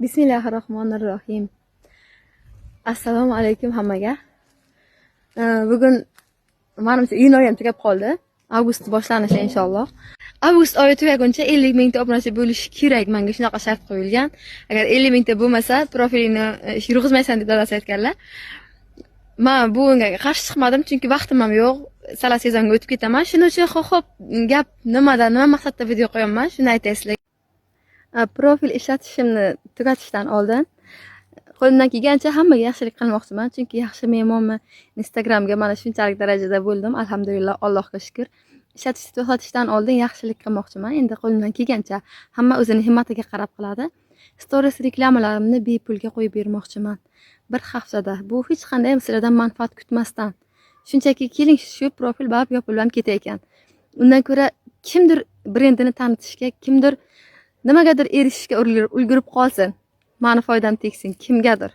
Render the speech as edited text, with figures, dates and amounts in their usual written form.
Bismillahirrohmanirrohim. Assalomu alaykum hammaga. Bugun menimcha iyun oyi ham tugab qoldi. Avgust boshlanishi inshaalloh. Avgust oyi tugaguncha 50 mingta obunachi bo'lishi kerak. Menga shunaqa shart qo'yilgan. Agar 50 mingta bo'lmasa, profilingni yurg'izmaysan deb dadasi aytganlar. Men bunga qarshi chiqmadim, chunki vaqtim ham yo'q. Sala sezonga o'tib ketaman. Shuning uchun xo'p, gap nima maqsadda video qo'yaman, shuni aytay sizlarga. Profil ishlatishimni tugatishdan oldin qo'limdan kelgancha hammaga yaxshilik qilmoqchiman, chunki yaxshi mehmonman. Instagramga mana shunchalik darajada bo'ldim, alhamdulillah, Allohga shukr. Ishlatishni to'xtatishdan oldin yaxshilik qilmoqchiman. Endi qo'limdan kelgancha hamma o'zini himmatiga qarab qiladi. Stories reklamalarimni bepulga qo'yib bermoqchiman. Bir haftada. Bu hech qanday sizlardan manfaat kutmasdan. Shunchaki keling shu profil barib yopilib ham ketayotgan. Undan ko'ra kimdir brendini tanitishga, kimdir nimagadir erishishga ulgurib qolsin. Mani foydam tegsin kimgadir.